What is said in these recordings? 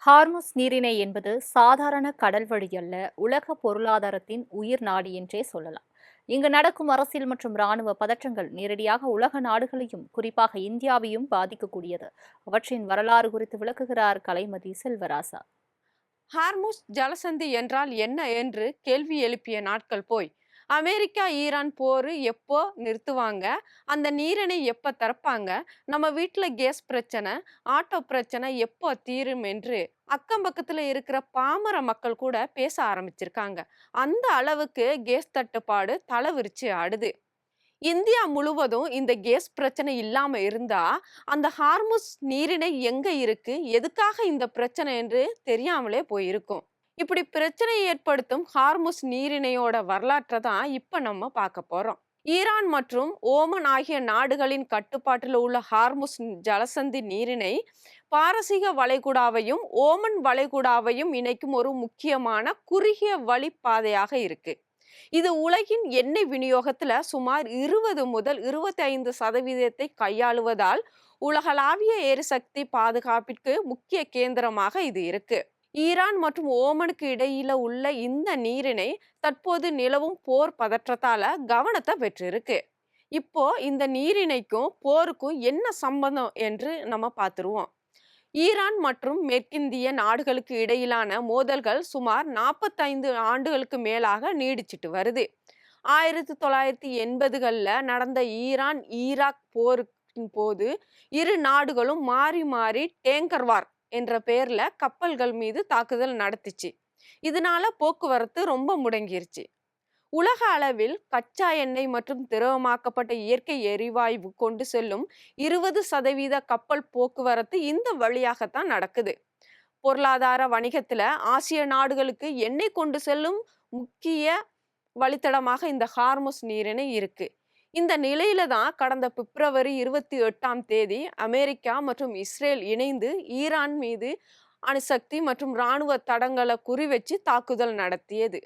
Hormuz நீரிணை என்பது சாதாரண கடல்வழி அல்ல, உலக பொருளாதாரத்தின் உயிர் நாடி என்றே சொல்லலாம். இங்கு நடக்கும் அரசியல் மற்றும் ராணுவ பதற்றங்கள் நேரடியாக உலக நாடுகளையும், குறிப்பாக இந்தியாவையும் பாதிக்கக்கூடியது. அவற்றின் வரலாறு குறித்து விளக்குகிறார் கலைமதி செல்வராசா. ஹார்முஸ் ஜலசந்தி என்றால் என்ன என்று கேள்வி எழுப்பிய நாட்கள் போய், அமெரிக்கா ஈரான் போர் எப்போ நிறுத்துவாங்க, அந்த நீரிணை எப்போ திறப்பாங்க, நம்ம வீட்டில் கேஸ் பிரச்சனை, ஆட்டோ பிரச்சனை எப்போ தீரும் என்று அக்கம் பக்கத்தில் இருக்கிற பாமர மக்கள் கூட பேச ஆரம்பிச்சிருக்காங்க. அந்த அளவுக்கு கேஸ் தட்டுப்பாடு தலை விரிச்சு ஆடுது. இந்தியா முழுவதும் இந்த கேஸ் பிரச்சனை இல்லாம இருந்தா அந்த ஹார்முஸ் நீரிணை எங்க இருக்கு, எதுக்காக இந்த பிரச்சனை என்று தெரியாமலே போயிருக்கும். இப்படி பிரச்சனை ஏற்படுத்தும் ஹார்முஸ் நீரிணையோட வரலாற்றை தான் இப்ப நம்ம பார்க்க போறோம். ஈரான் மற்றும் ஓமன் ஆகிய நாடுகளின் கட்டுப்பாட்டில் உள்ள ஹார்முஸ் ஜலசந்தி நீரிணை பாரசீக வளைகுடாவையும் ஓமன் வளைகுடாவையும் இணைக்கும் ஒரு முக்கியமான குறுகிய வழிப்பாதையாக இருக்கு. இது உலகின் எண்ணெய் விநியோகத்துல சுமார் 20 முதல் 25% கையாளுவதால் உலகளாவிய எரிசக்தி பாதுகாப்பிற்கு முக்கிய கேந்திரமாக இது இருக்கு. ஈரான் மற்றும் ஓமனுக்கு இடையில உள்ள இந்த நீரிணை தற்போது நிலவும் போர் பதற்றத்தால கவனத்தை பெற்றிருக்கு. இப்போ இந்த நீரிணைக்கும் போருக்கும் என்ன சம்பந்தம் என்று நம்ம பார்த்துருவோம். ஈரான் மற்றும் மேற்கிந்திய நாடுகளுக்கு இடையிலான மோதல்கள் சுமார் 45 ஆண்டுகளுக்கு மேலாக நீடிச்சிட்டு வருது. 1980களில் நடந்த ஈரான் ஈராக் போரின் போது இரு நாடுகளும் மாறி மாறி டேங்கர் வார் என்ற பெயர்ல கப்பல்கள் மீது தாக்குதல் நடத்துச்சு. இதனால போக்குவரத்து ரொம்ப முடங்கிருச்சு. உலக அளவில் கச்சா எண்ணெய் மற்றும் திரவமாக்கப்பட்ட இயற்கை எரிவாயு கொண்டு செல்லும் 20% கப்பல் போக்குவரத்து இந்த வழியாகத்தான் நடக்குது. பொருளாதார வணிகத்துல ஆசிய நாடுகளுக்கு எண்ணெய் கொண்டு செல்லும் முக்கிய வழித்தடமாக இந்த ஹார்முஸ் நீரிணை இருக்கு. இந்த நிலையில தான் கடந்த பிப்ரவரி 28 அமெரிக்கா மற்றும் இஸ்ரேல் இணைந்து ஈரான் மீது அணுசக்தி மற்றும் இராணுவ தடங்களை குறிவச்சு தாக்குதல் நடத்தியது.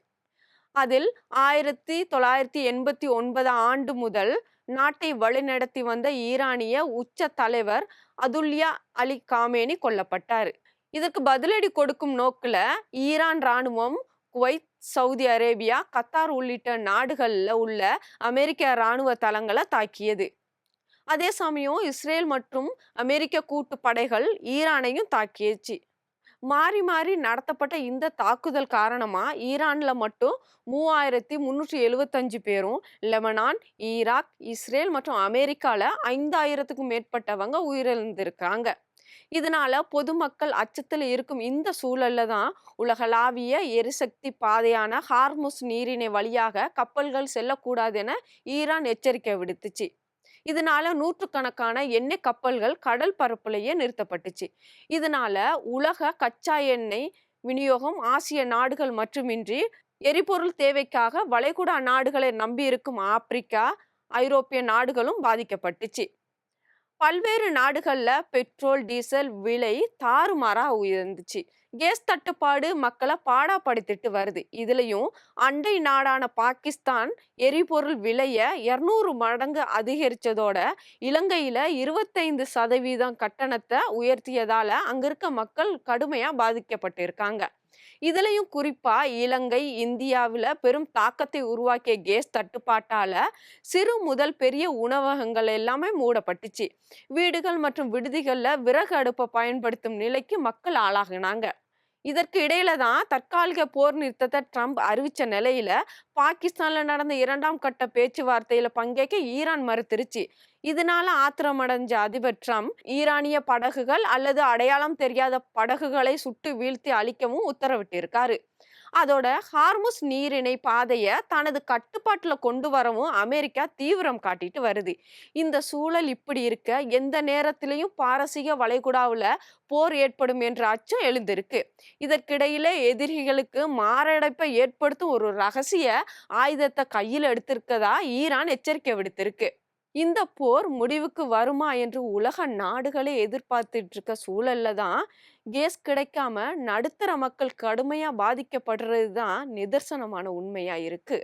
அதில் 1989 ஆண்டு முதல் நாட்டை வழிநடத்தி வந்த ஈரானிய உச்ச தலைவர் அதுல்யா அலி காமேனி கொல்லப்பட்டார். இதற்கு பதிலடி கொடுக்கும் நோக்கில் ஈரான் இராணுவம் குவைத், சவுதி அரேபியா, கத்தார் உள்ளிட்ட நாடுகளில் உள்ள அமெரிக்க இராணுவ தளங்களை தாக்கியது. அதே சமயம் இஸ்ரேல் மற்றும் அமெரிக்க கூட்டு படைகள் ஈரானையும் தாக்கியச்சு. மாறி மாறி நடத்தப்பட்ட இந்த தாக்குதல் காரணமா ஈரான்ல மட்டும் 3375 பேரும், லெபனான், ஈராக், இஸ்ரேல் மற்றும் அமெரிக்கால 5000க்கும் மேற்பட்டவங்க உயிரிழந்திருக்காங்க. இதனால பொதுமக்கள் அச்சத்தில் இருக்கும் இந்த சூழல்ல தான் உலகளாவிய எரிசக்தி பாதையான ஹார்முஸ் நீரிணை வழியாக கப்பல்கள் செல்லக்கூடாது என ஈரான் எச்சரிக்கை விடுத்துச்சு. இதனால நூற்றுக்கணக்கான எண்ணெய் கப்பல்கள் கடல் பரப்புலையே நிறுத்தப்பட்டுச்சு. இதனால உலக கச்சா எண்ணெய் விநியோகம் ஆசிய நாடுகள் மட்டுமின்றி எரிபொருள் தேவைக்காக வளைகுடா நாடுகளை நம்பியிருக்கும் ஆப்பிரிக்கா, ஐரோப்பிய நாடுகளும் பாதிக்கப்பட்டுச்சு. பல்வேறு நாடுகள்ல பெட்ரோல், டீசல் விலை தாறுமாறா உயர்ந்துச்சு. கேஸ் தட்டுப்பாடு மக்களை பாடாப்படுத்திட்டு வருது. இதுலயும் அண்டை நாடான பாகிஸ்தான் எரிபொருள் விலைய 200 மடங்கு அதிகரிச்சதோட இலங்கையில 25% கட்டணத்தை உயர்த்தியதால அங்க இருக்க மக்கள் கடுமையா பாதிக்கப்பட்டிருக்காங்க. இதுலயும் குறிப்பா இலங்கை, இந்தியாவில பெரும் தாக்கத்தை உருவாக்கிய கேஸ் தட்டுப்பாட்டால சிறு முதல் பெரிய உணவகங்கள் எல்லாமே மூடப்பட்டுச்சு. வீடுகள் மற்றும் விடுதிகள்ல விறகு அடுப்பை பயன்படுத்தும் நிலைக்கு மக்கள் ஆளாகினாங்க. இதற்கு இடையில தான் தற்காலிக போர் நிறுத்தத்தை ட்ரம்ப் அறிவிச்ச நிலையில பாகிஸ்தான்ல நடந்த 2ஆம் கட்ட பேச்சுவார்த்தையில பங்கேற்க ஈரான் மறுத்துருச்சு. இதனால ஆத்திரமடைஞ்ச அதிபர் ட்ரம்ப் ஈரானிய படகுகள் அல்லது அடையாளம் தெரியாத படகுகளை சுட்டு வீழ்த்தி அழிக்கவும் உத்தரவிட்டிருக்காரு. அதோட ஹார்முஸ் நீரிணை பாதையை தனது கட்டுப்பாட்டுல கொண்டு வரவும் அமெரிக்கா தீவிரம் காட்டிட்டு வருது. இந்த சூழல் இப்படி இருக்க எந்த நேரத்திலையும் பாரசீக வளைகுடாவுல போர் ஏற்படும் என்ற அச்சம் எழுந்திருக்கு. இதற்கிடையில எதிரிகளுக்கு மாரடைப்பை ஏற்படுத்தும் ஒரு ரகசிய ஆயுதத்தை கையில் எடுத்திருக்கதா ஈரான் எச்சரிக்கை விடுத்திருக்கு. இந்த போர் முடிவுக்கு வருமா என்று உலக நாடுகளே எதிர்பார்த்துட்டு இருக்க சூழல்ல தான் கேஸ் கிடைக்காம நடுத்தர மக்கள் கடுமையா பாதிக்கப்படுறது தான் நிதர்சனமான உண்மையா இருக்கு.